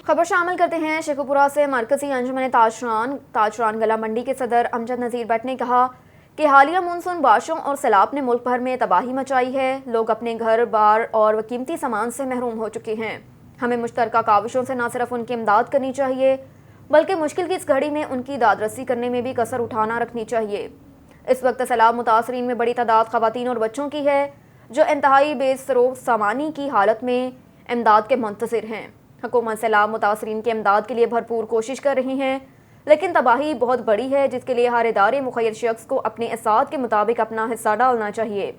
خبر شامل کرتے ہیں شیخوپورہ سے۔ مرکزی انجمن تاجران گلا منڈی کے صدر امجد نذیر بٹ نے کہا کہ حالیہ مونسون بارشوں اور سیلاب نے ملک بھر میں تباہی مچائی ہے۔ لوگ اپنے گھر بار اور قیمتی سامان سے محروم ہو چکے ہیں۔ ہمیں مشترکہ کاوشوں سے نہ صرف ان کی امداد کرنی چاہیے بلکہ مشکل کی اس گھڑی میں ان کی داد رسی کرنے میں بھی کسر اٹھانا رکھنی چاہیے۔ اس وقت سیلاب متاثرین میں بڑی تعداد خواتین اور بچوں کی ہے جو انتہائی بے سرو سامانی کی حالت میں امداد کے منتظر ہیں۔ حکومت سیلاب متاثرین کی امداد کے لیے بھرپور کوشش کر رہی ہیں، لیکن تباہی بہت بڑی ہے جس کے لیے ہر ادارے مخیر شخص کو اپنے اسعاد کے مطابق اپنا حصہ ڈالنا چاہیے۔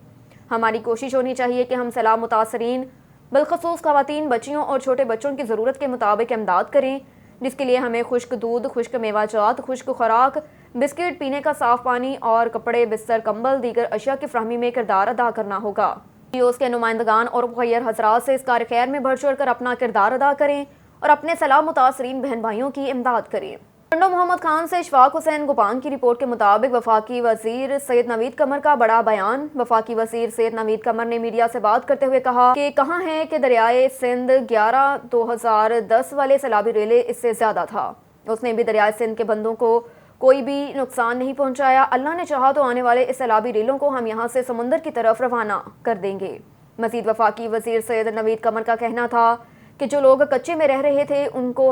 ہماری کوشش ہونی چاہیے کہ ہم سیلاب متاثرین بالخصوص خواتین، بچیوں اور چھوٹے بچوں کی ضرورت کے مطابق امداد کریں، جس کے لیے ہمیں خشک دودھ، خشک میوہ جات، خشک خوراک، بسکٹ، پینے کا صاف پانی اور کپڑے، بستر، کمبل، دیگر اشیاء کی فراہمی میں کردار ادا کرنا ہوگا۔ اس کے نمائندگان اور مخیر حضرات سے اس کار خیر میں بڑھ چڑھ کر اپنا کردار ادا کریں اور اپنے سیلاب متاثرین بہن بھائیوں کی امداد کریں۔ ٹنڈو محمد خان سے اشفاق حسین گوپان کی رپورٹ کے مطابق وفاقی وزیر سید نوید قمر کا بڑا بیان۔ وفاقی وزیر سید نوید قمر نے میڈیا سے بات کرتے ہوئے کہا کہ کہاں ہے کہ دریائے سندھ 11/2010 والے سیلابی ریلے اس سے زیادہ تھا۔ اس نے بھی دریائے سندھ کے بندوں کو کوئی بھی نقصان نہیں پہنچایا۔ اللہ نے چاہا تو آنے والے اس سیلابی ریلوں کو ہم یہاں سے سمندر کی طرف روانہ کر دیں گے۔ مزید وفاقی وزیر سید نوید قمر کا کہنا تھا کہ جو لوگ کچے میں رہ رہے تھے ان کو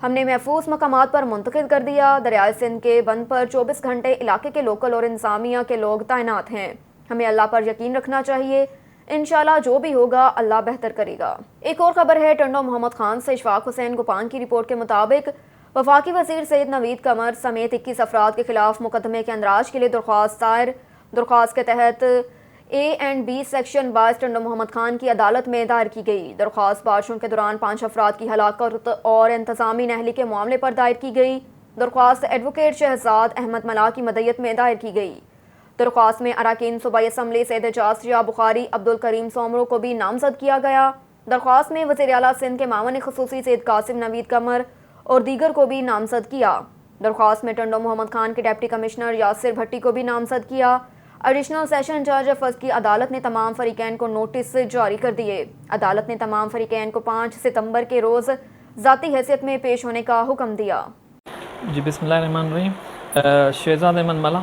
ہم نے محفوظ مقامات پر منتقل کر دیا۔ دریائے سندھ کے بند پر 24 گھنٹے علاقے کے لوکل اور انتظامیہ کے لوگ تعینات ہیں۔ ہمیں اللہ پر یقین رکھنا چاہیے، انشاءاللہ جو بھی ہوگا اللہ بہتر کرے گا۔ ایک اور خبر ہے ٹنڈو محمد خان سے اشفاق حسین گوپان کی رپورٹ کے مطابق وفاقی وزیر سید نوید قمر سمیت 21 افراد کے خلاف مقدمے کے اندراج کے لیے درخواست دائر۔ درخواست کے تحت A&B سیکشن 22 ٹنڈو محمد خان کی عدالت میں دائر کی گئی۔ درخواست بارشوں کے دوران 5 افراد کی ہلاکت اور انتظامی نااہلی کے معاملے پر دائر کی گئی۔ درخواست ایڈوکیٹ شہزاد احمد ملا کی مدعیت میں دائر کی گئی۔ درخواست میں اراکین صوبائی اسمبلی سید اعجاز شاہ بخاری، عبدالکریم سومرو کو بھی نامزد کیا گیا۔ درخواست میں وزیر اعلیٰ سندھ کے معاون خصوصی سید قاسم نوید قمر اور دیگر کو بھی نامزد کیا۔ درخواست میں ٹنڈو محمد خان کے ڈپٹی کمشنر یاسر بھٹی کو بھی نامزد کیا۔ ایڈیشنل سیشن جج فض کی عدالت نے تمام فریقین کو نوٹس جاری کر دیے۔ عدالت نے تمام فریقین کو 5 ستمبر کے روز ذاتی حیثیت میں پیش ہونے کا حکم دیا۔ جی بسم اللہ الرحمن الرحیم۔ شہزاد احمد ملا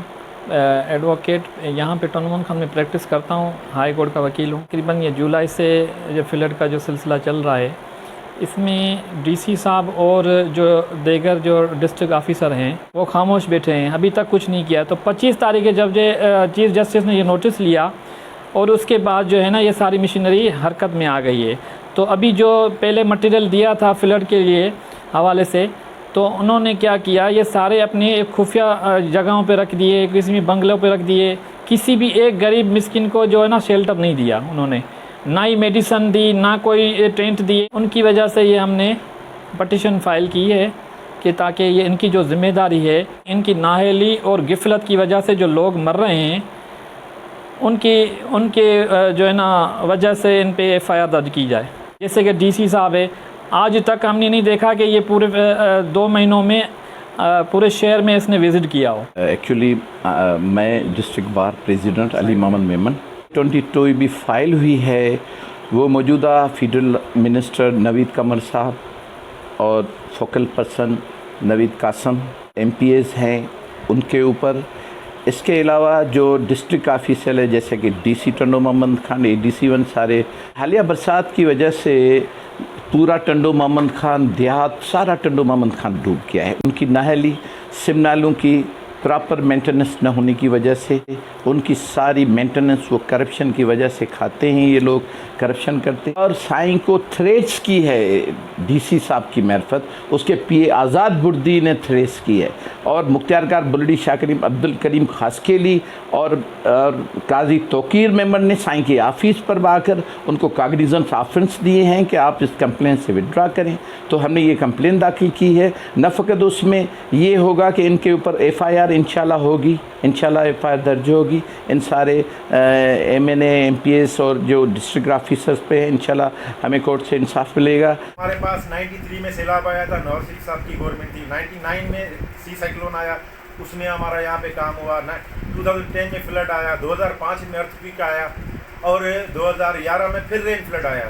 ایڈوکیٹ، یہاں پہ ٹنڈو محمد خان میں پریکٹس کرتا ہوں، ہائی کورٹ کا وکیل ہوں۔ تقریباً یہ جولائی سے جو فلڈ کا جو سلسلہ چل رہا ہے اس میں ڈی سی صاحب اور جو دیگر جو ڈسٹرکٹ آفیسر ہیں وہ خاموش بیٹھے ہیں، ابھی تک کچھ نہیں کیا۔ تو 25 تاریخ جب چیف جسٹس نے یہ نوٹس لیا اور اس کے بعد جو ہے نا یہ ساری مشینری حرکت میں آ گئی ہے۔ تو ابھی جو پہلے مٹیریل دیا تھا فلڈ کے لیے حوالے سے، تو انہوں نے کیا کیا، یہ سارے اپنے خفیہ جگہوں پہ رکھ دیے، کسی بنگلوں پہ رکھ دیے، کسی بھی ایک غریب مسکین کو جو ہے نا شیلٹر نہیں دیا انہوں نے، نہ ہی میڈیسن دی، نہ کوئی ٹینٹ دیے۔ ان کی وجہ سے یہ ہم نے پٹیشن فائل کی ہے کہ تاکہ یہ ان کی جو ذمہ داری ہے، ان کی نااہلی اور غفلت کی وجہ سے جو لوگ مر رہے ہیں ان کے جو ہے نا وجہ سے ان پہ FIR درج کی جائے۔ جیسے کہ ڈی سی صاحب ہے، آج تک ہم نے نہیں دیکھا کہ یہ پورے 2 مہینوں میں پورے شہر میں اس نے وزٹ کیا ہو۔ ایکچولی میں ڈسٹرکٹ بار پریزیڈنٹ علی محمد میمن 22 بھی فائل ہوئی ہے، وہ موجودہ فیڈرل منسٹر نوید قمر صاحب اور فوکل پرسن نوید قاسم MPs ہیں ان کے اوپر۔ اس کے علاوہ جو ڈسٹرکٹ آفیسر ہے جیسے کہ D C Tando Muhammad Khan, ADC 1 سارے، حالیہ برسات کی وجہ سے پورا ٹنڈو محمد خان دیہات، سارا ٹنڈو محمد خان ڈوب گیا ہے۔ ان کی نااہلی، سم نالوں کی پراپر مینٹننس نہ ہونے کی وجہ سے، ان کی ساری مینٹننس وہ کرپشن کی وجہ سے کھاتے ہیں، یہ لوگ کرپشن کرتے ہیں۔ اور سائیں کو تھریٹس کی ہے ڈی سی صاحب کی معرفت، اس کے PA آزاد بردی نے تھریٹس کی ہے، اور مختار کار بلڈی شاہ کریم عبدالکریم خاسکیلی اور قاضی توقیر ممبر نے سائیں کے آفس پر آ کر ان کو کاگنیزنس آفنس دیے ہیں کہ آپ اس کمپلین سے وڈرا کریں۔ تو ہم نے یہ کمپلین داخل کی ہے، نہ فقط اس میں یہ ہوگا کہ ان کے اوپر FIR انشاءاللہ ہوگی، انشاءاللہ FIR درج ہوگی ان سارے MNA MPs اور جو ڈسٹرکٹ آفیسرز پہ ہیں، انشاءاللہ ہمیں کورٹ سے انصاف ملے گا۔ ہمارے پاس 93 میں سیلاب آیا تھا، نواز شریف صاحب کی گورنمنٹ تھی۔ 99 میں سی سائیکلون آیا، اس میں ہمارا یہاں پہ کام ہوا۔ 2010 میں فلڈ آیا، 2005 میں ارتھ کویک آیا، اور 2011 میں پھر رین فلڈ آیا۔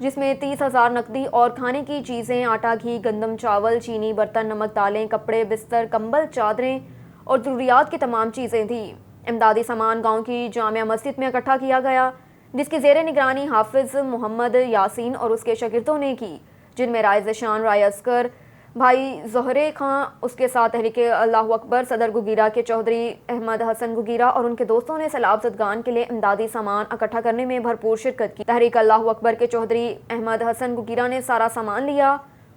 جس میں 30,000 نقدی اور کھانے کی چیزیں، آٹا، گھی، گندم، چاول، چینی، برتن، نمک، دالیں، کپڑے، بستر، کمبل، چادریں اور ضروریات کی تمام چیزیں تھیں۔ امدادی سامان گاؤں کی جامع مسجد میں اکٹھا کیا گیا، جس کی زیر نگرانی حافظ محمد یاسین اور اس کے شاگردوں نے کی، جن میں رائے ذیشان رائے اصغر، بھائی زہرے خان، اس کے ساتھ تحریک اللہ اکبر صدر گگیرا کے چودھری احمد حسن گگیرا اور ان کے دوستوں نے سیلاب زدگان کے لیے امدادی سامان اکٹھا کرنے میں بھرپور شرکت کی۔ تحریک اللہ اکبر کے چودھری احمد حسن گگیرا نے سارا سامان لیا،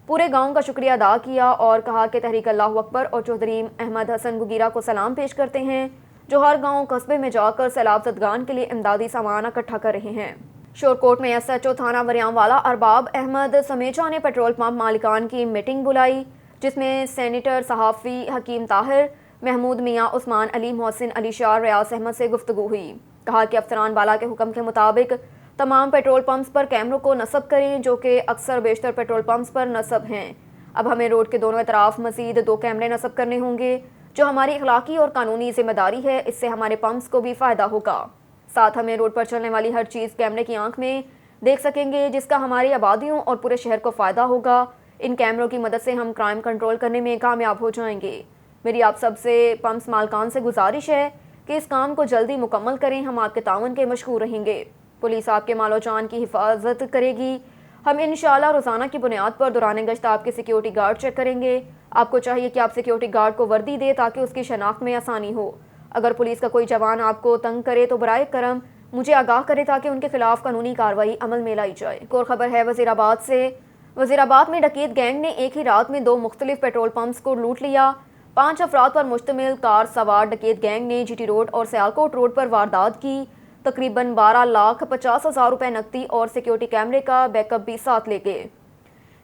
پورے گاؤں کا شکریہ ادا کیا اور کہا کہ تحریک اللہ اکبر اور چودھری احمد حسن گگیرا کو سلام پیش کرتے ہیں، جو ہر گاؤں قصبے میں جا کر سیلاب زدگان کے لیے امدادی سامان اکٹھا کر رہے ہیں۔ شورکوٹ میں ایس ایچ او تھانہ وریاں والا ارباب احمد سمیچا نے پیٹرول پمپ مالکان کی میٹنگ بلائی، جس میں سینیٹر صحافی حکیم طاہر، محمود میاں، عثمان علی، محسن علی شاہ، ریاض احمد سے گفتگو ہوئی۔ کہا کہ افسران والا کے حکم کے مطابق تمام پیٹرول پمپس پر کیمروں کو نصب کریں، جو کہ اکثر بیشتر پیٹرول پمپس پر نصب ہیں۔ اب ہمیں روڈ کے دونوں اطراف مزید 2 کیمرے نصب کرنے ہوں گے، جو ہماری اخلاقی اور قانونی ذمہ داری ہے۔ اس سے ہمارے پمپس کو بھی فائدہ ہوگا، ساتھ ہمیں روڈ پر چلنے والی ہر چیز کیمرے کی آنکھ میں دیکھ سکیں گے، جس کا ہماری آبادیوں اور پورے شہر کو فائدہ ہوگا۔ ان کیمروں کی مدد سے ہم کرائم کنٹرول کرنے میں کامیاب ہو جائیں گے۔ میری آپ سب سے پمپس مالکان سے گزارش ہے کہ اس کام کو جلدی مکمل کریں، ہم آپ کے تعاون کے مشکور رہیں گے۔ پولیس آپ کے مال و جان کی حفاظت کرے گی۔ ہم انشاءاللہ روزانہ کی بنیاد پر دوران گشت آپ کے سیکیورٹی گارڈ چیک کریں گے۔ آپ کو چاہیے کہ آپ سیکیورٹی گارڈ کو وردی دے تاکہ اس کی شناخت میں آسانی ہو۔ اگر پولیس کا کوئی جوان آپ کو تنگ کرے تو برائے کرم مجھے آگاہ کرے تاکہ ان کے خلاف قانونی کارروائی عمل میں لائی جائے۔ ایک اور خبر ہے وزیر آباد سے۔ وزیر آباد میں ڈکیت گینگ نے ایک ہی رات میں 2 مختلف پیٹرول پمپس کو لوٹ لیا۔ 5 افراد پر مشتمل کار سوار ڈکیت گینگ نے جی ٹی روڈ اور سیالکوٹ روڈ پر واردات کی۔ تقریباً 12,50,000 روپے نقدی اور سیکیورٹی کیمرے کا بیک اپ بھی ساتھ لے گئے،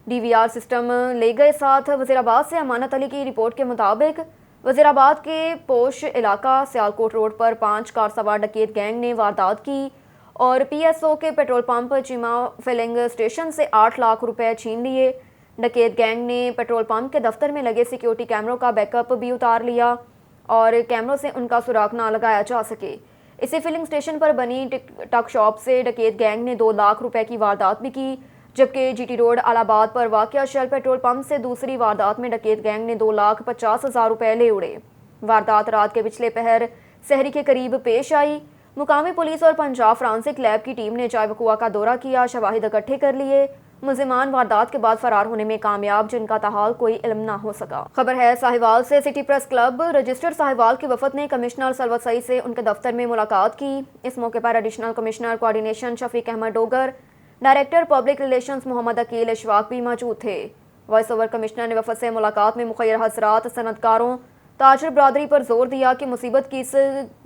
ڈی وی آر سسٹم لے گئے ساتھ۔ وزیر آباد سے امانت علی کی رپورٹ کے مطابق وزیر آباد کے پوش علاقہ سیالکوٹ روڈ پر 5 کار سوار ڈکیت گینگ نے واردات کی اور پی ایس او کے petrol pump Cheema filling station سے 8 لاکھ روپے چھین لیے۔ ڈکیت گینگ نے پیٹرول پمپ کے دفتر میں لگے سیکیورٹی کیمروں کا بیک اپ بھی اتار لیا اور کیمروں سے ان کا سراغ نہ لگایا جا سکے۔ اسی فلنگ اسٹیشن پر بنی ٹک شاپ سے ڈکیت گینگ نے 2 لاکھ روپے کی واردات بھی کی، جبکہ جی ٹی روڈ الہ آباد پر واقع شیل پیٹرول پمپ سے دوسری واردات میں ڈکیت گینگ نے 2,50,000 روپے لے اڑے۔ واردات رات کے پچھلے پہر سحری کے قریب پیش آئی۔ مقامی پولیس اور پنجاب فرانسک لیب کی ٹیم نے جائے وقوع کا دورہ کیا، شواہد اکٹھے کر لیے۔ ملزمان واردات کے بعد فرار ہونے میں کامیاب، جن کا تاحال کوئی علم نہ ہو سکا۔ خبر ہے ساہیوال سے۔ City press club registered Sahiwal کی وفد نے کمشنر سلوت سعید سے ان کے دفتر میں ملاقات کی۔ اس موقع پر additional commissioner coordination Shafiq Ahmed Dogar, director public relations Muhammad Aqeel Ashfaq بھی موجود تھے۔ وائس اوور کمشنر نے وفد سے ملاقات میں مخیر حضرات، صنعت کاروں، تاجر برادری پر زور دیا کہ مصیبت کی اس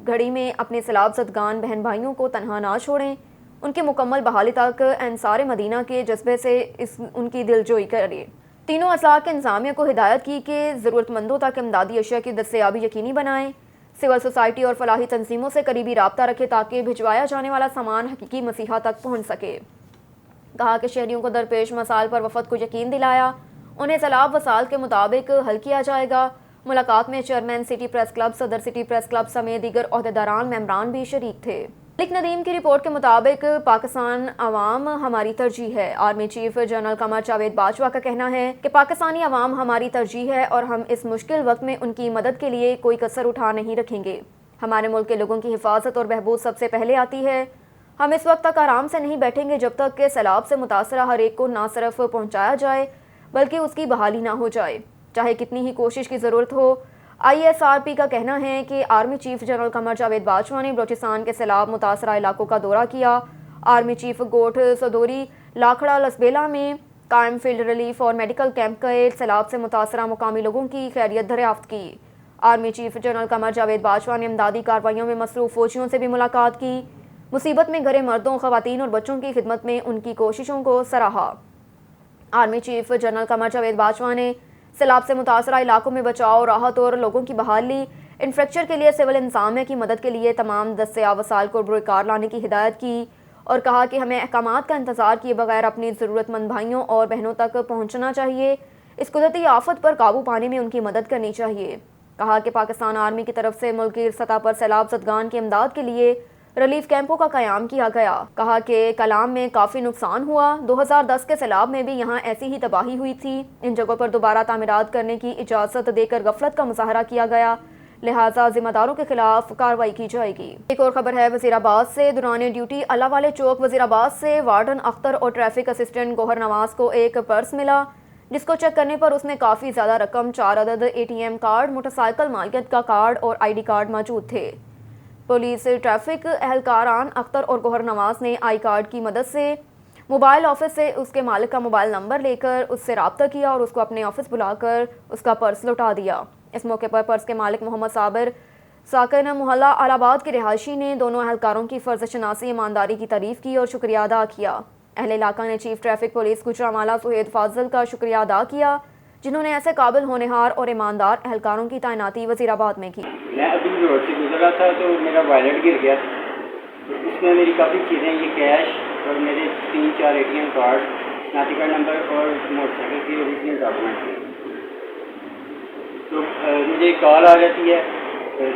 گھڑی میں اپنے سیلاب زدگان بہن بھائیوں کو تنہا نہ چھوڑیں، ان کی مکمل بحالی تک انصار مدینہ کے جذبے سے ان کی دلجوئی کریں۔ تینوں اضلاع کے انتظامیہ کو ہدایت کی کہ ضرورت مندوں تک امدادی اشیاء کی دستیابی یقینی بنائیں، سول سوسائٹی اور فلاحی تنظیموں سے قریبی رابطہ رکھے تاکہ بھجوایا جانے والا سامان حقیقی مسیحا تک پہنچ سکے۔ کہا کہ شہریوں کو درپیش مسائل پر وفد کو یقین دلایا انہیں سیلاب وسائل کے مطابق حل کیا جائے گا۔ ملاقات میں چیئرمین سٹی پریس کلب، صدر سٹی پریس کلب سمیت دیگر عہدیداران ممبران بھی شریک تھے۔ ملک ندیم کی رپورٹ کے مطابق پاکستان عوام ہماری ترجیح ہے۔ Army chief general Qamar Javed Bajwa کا کہنا ہے کہ پاکستانی عوام ہماری ترجیح ہے اور ہم اس مشکل وقت میں ان کی مدد کے لیے کوئی کسر اٹھا نہیں رکھیں گے۔ ہمارے ملک کے لوگوں کی حفاظت اور بہبود سب سے پہلے آتی ہے۔ ہم اس وقت تک آرام سے نہیں بیٹھیں گے جب تک کہ سیلاب سے متاثرہ ہر ایک کو نہ صرف پہنچایا جائے بلکہ اس کی بحالی نہ ہو جائے، چاہے کتنی ہی کوشش کی ضرورت ہو۔ آئی ایس آر پی کا کہنا ہے کہ army chief general Qamar Javed Bajwa نے بلوچستان کے سیلاب متاثرہ علاقوں کا دورہ کیا۔ آرمی چیف گوٹھ سدوری، لاکھڑا، لسبیلا میں قائم فیلڈ ریلیف اور میڈیکل کیمپ گئے، سیلاب سے متاثرہ مقامی لوگوں کی خیریت دریافت کی۔ Army chief general Qamar Javed Bajwa نے امدادی کارروائیوں میں مصروف فوجیوں سے بھی ملاقات کی، مصیبت میں گھرے مردوں، خواتین اور بچوں کی خدمت میں ان کی کوششوں کو سراہا۔ Army chief general Qamar Javed Bajwa نے سیلاب سے متاثرہ علاقوں میں بچاؤ، راحت اور لوگوں کی بحالی، انفراسٹرکچر کے لیے سول انتظامیہ کی مدد کے لیے تمام دستیاب وسائل کو بروئے کار لانے کی ہدایت کی اور کہا کہ ہمیں احکامات کا انتظار کیے بغیر اپنی ضرورت مند بھائیوں اور بہنوں تک پہنچنا چاہیے، اس قدرتی آفت پر قابو پانے میں ان کی مدد کرنی چاہیے۔ کہا کہ پاکستان آرمی کی طرف سے ملکی سطح پر سیلاب زدگان کی امداد کے لیے ریلیف کیمپوں کا قیام کیا گیا۔ کہا کہ کلام میں کافی نقصان ہوا۔ 2010 کے سیلاب میں بھی یہاں ایسی ہی تباہی ہوئی تھی۔ ان جگہوں پر دوبارہ تعمیرات کرنے کی اجازت دے کر غفلت کا مظاہرہ کیا گیا، لہٰذا ذمہ داروں کے خلاف کارروائی کی جائے گی۔ ایک اور خبر ہے وزیر آباد سے۔ دوران ڈیوٹی اللہ والے چوک وزیر آباد سے وارڈن اختر اور ٹریفک اسسٹنٹ گوہر نواز کو ایک پرس ملا، جس کو چیک کرنے پر اس میں کافی زیادہ رقم، 4 عدد ATM کارڈ، موٹر سائیکل مالکیت کا کارڈ اور ID کارڈ موجود تھے۔ پولیس ٹریفک اہلکاران اختر اور گوہر نواز نے آئی کارڈ کی مدد سے موبائل آفس سے اس کے مالک کا موبائل نمبر لے کر اس سے رابطہ کیا اور اس کو اپنے آفس بلا کر اس کا پرس لوٹا دیا۔ اس موقع پر پرس کے مالک محمد صابر ساکن محلہ آل آباد کے رہائشی نے دونوں اہلکاروں کی فرض شناسی ایمانداری کی تعریف کی اور شکریہ ادا کیا۔ اہل علاقہ نے چیف ٹریفک پولیس گجرانوالہ سہید فاضل کا شکریہ ادا کیا، جنہوں نے ایسے قابل ہونہار اور ایماندار اہلکاروں کی تعیناتی وزیر آباد میں کی۔ میں ابھی روڈ سے گزر رہا تھا تو میرا وائلٹ گر گیا، اس میں میری کافی چیزیں، یہ کیش اور میرے 3-4 ATM کارڈ، شناختی کارڈ نمبر اور موٹر سائیکل کی اوریجنل ڈاکومنٹ تھے۔ تو مجھے کال آ جاتی ہے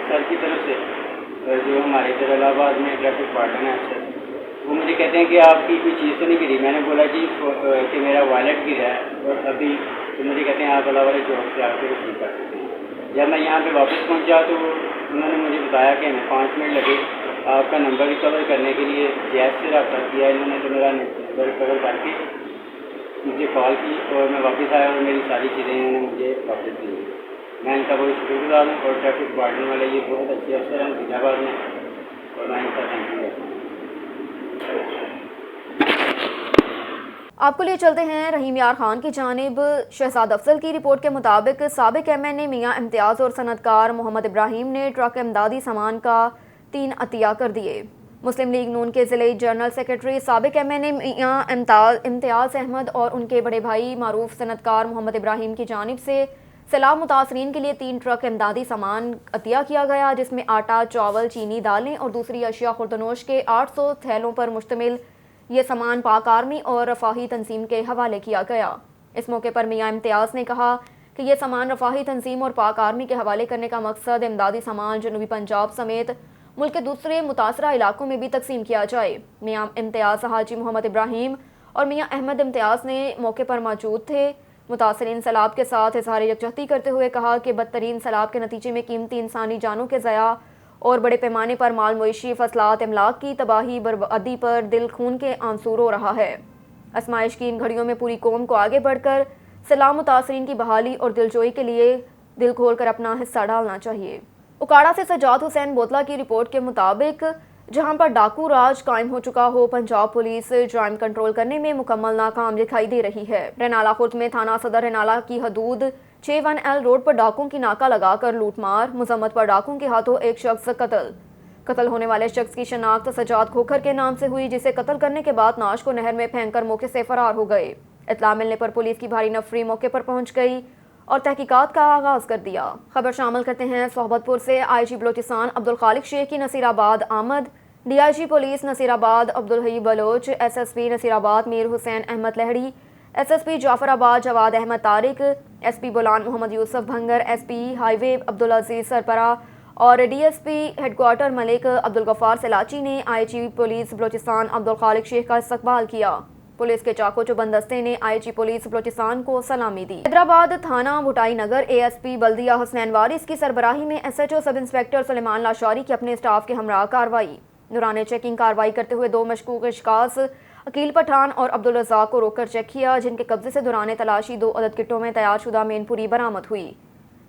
سر کی طرف سے، جو ہمارے ادھر الہ آباد میں ٹریفک وارڈن ہے سر، وہ مجھے کہتے ہیں کہ آپ کی کوئی چیز تو نہیں گری۔ میں نے بولا جی کہ میرا وائلٹ گرا ہے اور ابھی، تو مجھے کہتے ہیں آپ الہ والے چوک سے آ کے رسیو کر سکتے ہیں۔ جب میں یہاں پہ واپس پہنچا تو انہوں نے مجھے بتایا کہ ہمیں 5 منٹ لگے آپ کا نمبر ریکور کرنے کے لیے۔ جیس سے رابطہ کیا انہوں نے، تو میرا نمبر ریکور کر کے مجھے کال کی اور میں واپس آیا اور میری ساری چیزیں انہوں نے مجھے واپس دی۔ میں ان کا بہت شکر گزار ہوں اور ٹریفک وارڈن والے یہ بہت اچھے افسر ہیں فیض آباد میں، اور میں ان کا تھینک یو کرتا ہوں۔ آپ کو لیے چلتے ہیں رحیم یار خان کی جانب۔ شہزاد افضل کی رپورٹ کے مطابق سابق MN میاں امتیاز اور صنعت کار محمد ابراہیم نے ٹرک امدادی سامان کا 3 عطیہ کر دیے۔ مسلم لیگ نون کے ضلعی جنرل سیکرٹری سابق MN میاں امتیاز احمد اور ان کے بڑے بھائی معروف صنعت کار محمد ابراہیم کی جانب سے سیلاب متاثرین کے لیے 3 ٹرک امدادی سامان عطیہ کیا گیا، جس میں آٹا، چاول، چینی، دالیں اور دوسری اشیاء خوردنوش کے 800 تھیلوں پر مشتمل یہ سامان پاک آرمی اور رفاہی تنظیم کے حوالے کیا گیا۔ اس موقع پر میاں امتیاز نے کہا کہ یہ سامان رفاہی تنظیم اور پاک آرمی کے حوالے کرنے کا مقصد امدادی سامان جنوبی پنجاب سمیت ملک کے دوسرے متاثرہ علاقوں میں بھی تقسیم کیا جائے۔ میاں امتیاز حاجی محمد ابراہیم اور میاں احمد امتیاز نے موقع پر موجود تھے۔ متاثرین سیلاب کے ساتھ اظہار یکجہتی کرتے ہوئے کہا کہ بدترین سیلاب کے نتیجے میں قیمتی انسانی جانوں کے ضیاع اور بڑے پیمانے پر مال مویشی، فصلات، املاک کی تباہی بربادی پر دل خون کے آنسو رو رہا ہے۔ آزمائش کی ان گھڑیوں میں پوری قوم کو آگے بڑھ کر سیلاب متاثرین کی بحالی اور دلجوئی کے لیے دل کھول کر اپنا حصہ ڈالنا چاہیے۔ اکاڑا سے سجاد حسین بوتلہ کی رپورٹ کے مطابق جہاں پر ڈاکو راج قائم ہو چکا ہو، پنجاب پولیس جرائم کنٹرول کرنے میں مکمل ناکام دکھائی دے رہی ہے۔ رینالہ خرد میں تھانہ صدر رینالہ کی حدود 61L روڈ پر ڈاکوں کی ناکہ لگا کر لوٹ مار، مذمت پر ڈاکوں کے ہاتھوں ایک شخص قتل ہونے والے شخص کی شناخت سجاد کھوکھر کے نام سے ہوئی، جسے قتل کرنے کے بعد ناش کو نہر میں پھینک کر موقع سے فرار ہو گئے۔ اطلاع ملنے پر پولیس کی بھاری نفری موقع پر پہنچ گئی اور تحقیقات کا آغاز کر دیا۔ خبر شامل کرتے ہیں صحبت پور سے۔ IG بلوچستان عبدالخالق شیخ کی نصیر آباد آمد۔ DIG پولیس نصیر آباد عبدالحی بلوچ، SSP نصیر آباد میر حسین احمد لہڑی، SSP جعفر آباد جواد احمد طارق، SP بولان محمد یوسف بھنگر، SP ہائی وے عبدالعزیز سرپرہ اور DSP ہیڈ کوارٹر ملک عبدالغفار سلاچی نے IG پولیس بلوچستان عبدالخالق شیخ کا استقبال کیا۔ پولیس کے چاقو چوبند دستے نے IG پولیس بلوچستان کو سلامی دی۔ حیدرآباد تھانہ بھٹائی نگر ASP بلدیہ حسنین وارث کی سربراہی میں SHO سب انسپیکٹر سلیمان لاشاری کی اپنے اسٹاف کے ہمراہ کارروائی۔ دوران چیکنگ کارروائی کرتے ہوئے 2 مشکوک اشخاص عقیل پٹھان اور عبدالرزاق کو روک کر چیک کیا، جن کے قبضے سے دوران تلاشی 2 عدد کٹوں میں تیار شدہ مین پوری برآمد ہوئی۔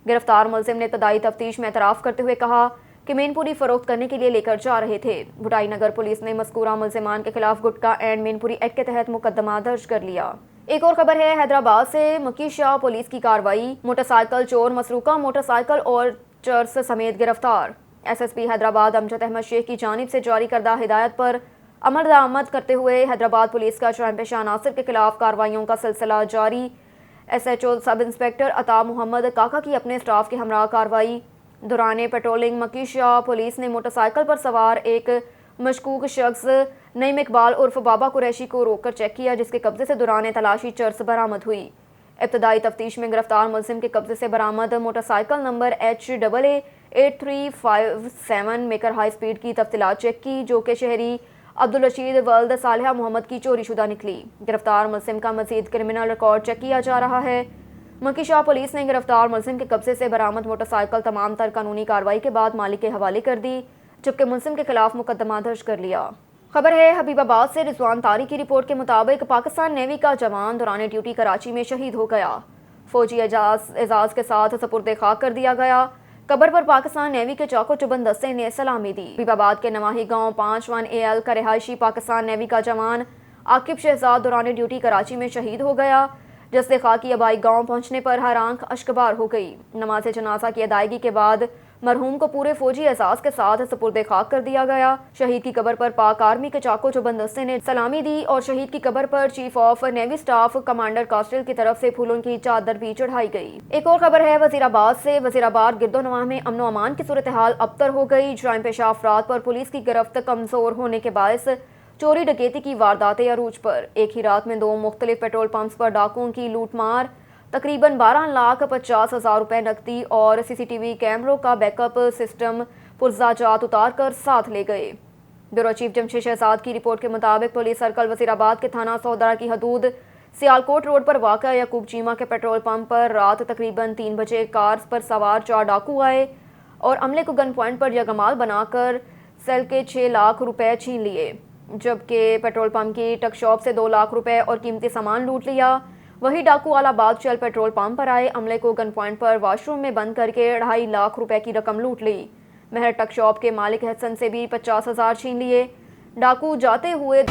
گرفتار ملزم نے ابتدائی تفتیش میں اعتراف کرتے ہوئے کہا کہ مین پوری فروخت کرنے کے لیے لے کر جا رہے تھے۔ بھٹائی نگر پولیس نے مذکورہ ملزمان کے خلاف گٹکا اینڈ مین پوری ایکٹ کے تحت مقدمہ درج کر لیا۔ ایک اور خبر ہے حیدرآباد سے۔ مکی شاہ پولیس کی کارروائی، موٹر سائیکل چور مسروقہ موٹر سائیکل اور چرس سمیت گرفتار۔ SSP حیدرآباد امجد احمد شیخ کی جانب سے جاری کردہ ہدایت پر عمل درآمد کرتے ہوئے حیدرآباد پولیس کا جرائم پیشہ عناصر کے خلاف کارروائیوں کا سلسلہ جاری۔ SHO سب انسپیکٹر عطا محمد کاکا کی اپنے اسٹاف کے ہمراہ کارروائی۔ دوران پیٹرولنگ مکی شاہ پولیس نے موٹر سائیکل پر سوار ایک مشکوک شخص نعیم اقبال عرف بابا قریشی کو روک کر چیک کیا، جس کے قبضے سے دوران تلاشی چرس برآمد ہوئی۔ ابتدائی تفتیش میں گرفتار ملزم کے قبضے سے برآمد motor cycle number HAA 8357 maker high speed کی تفصیلات چیک کی جو کہ شہری عبدالرشید ولد صالحہ محمد کی چوری شدہ نکلی۔ گرفتار ملزم کا مزید کرمنل ریکارڈ چیک کیا جا رہا ہے۔ مکی شاہ پولیس نے گرفتار ملزم کے قبضے سے برآمد موٹر سائیکل تمام تر قانونی کارروائی کے بعد مالک کے حوالے کر دی، جبکہ ملزم کے خلاف مقدمہ درج کر لیا۔ خبر ہے حبیب آباد سے۔ رضوان طاری کی رپورٹ کے مطابق پاکستان نیوی کا جوان دوران ڈیوٹی کراچی میں شہید ہو گیا، فوجی اعزاز کے ساتھ سپرد خاک کر دیا گیا۔ قبر پر پاکستان نیوی کے چاقو چوبند دستے نے سلامی دی۔ حبیب آباد کے نواحی گاؤں 5 AL کا رہائشی پاکستان نیوی کا جوان عاقب شہزاد دوران ڈیوٹی کراچی میں شہید ہو گیا، جس سے خاکی آبائی گاؤں پہنچنے پر ہر آنکھ اشکبار ہو گئی۔ نماز جنازہ کی ادائیگی کے بعد مرحوم کو پورے فوجی اعزاز کے ساتھ سپرد خاک کر دیا گیا۔ شہید کی قبر پر پاک آرمی کے چاقو چوبند دستے نے سلامی دی اور شہید کی قبر پر chief of navy staff commander Castle کی طرف سے پھولوں کی چادر بھی چڑھائی گئی۔ ایک اور خبر ہے وزیر آباد سے۔ وزیر آباد گرد و نواح میں امن و امان کی صورتحال ابتر ہو گئی۔ جرائم پیشہ افراد پر پولیس کی گرفت کمزور ہونے کے باعث چوری ڈکیتی کی وارداتیں عروج پر۔ ایک ہی رات میں 2 مختلف پیٹرول پمپس پر ڈاکوؤں کی لوٹ مار، تقریباً 12,50,000 روپے نقدی اور CCTV کیمروں کا بیک اپ سسٹم پرزہ جات اتار کر ساتھ لے گئے۔ بیورو چیف جمشید شہزاد کی رپورٹ کے مطابق پولیس سرکل وزیر آباد کے تھانہ سودرہ کی حدود سیالکوٹ روڈ پر واقع یعقوب چیمہ کے پیٹرول پمپ پر رات تقریباً 3 بجے کار پر سوار 4 ڈاکو آئے اور عملے کو گن پوائنٹ پر یرغمال بنا کر سیل کے 6 لاکھ روپے چھین لیے، جبکہ پیٹرول پمپ کی ٹک شاپ سے 2 لاکھ روپے اور قیمتی سامان لوٹ لیا۔ وہی ڈاکو آل آباد شیل پیٹرول پمپ پر آئے، عملے کو گن پوائنٹ پر واش روم میں بند کر کے 2.5 لاکھ روپے کی رقم لوٹ لی۔ مہر ٹک شاپ کے مالک حسن سے بھی 50,000 چھین لیے۔ ڈاکو جاتے ہوئے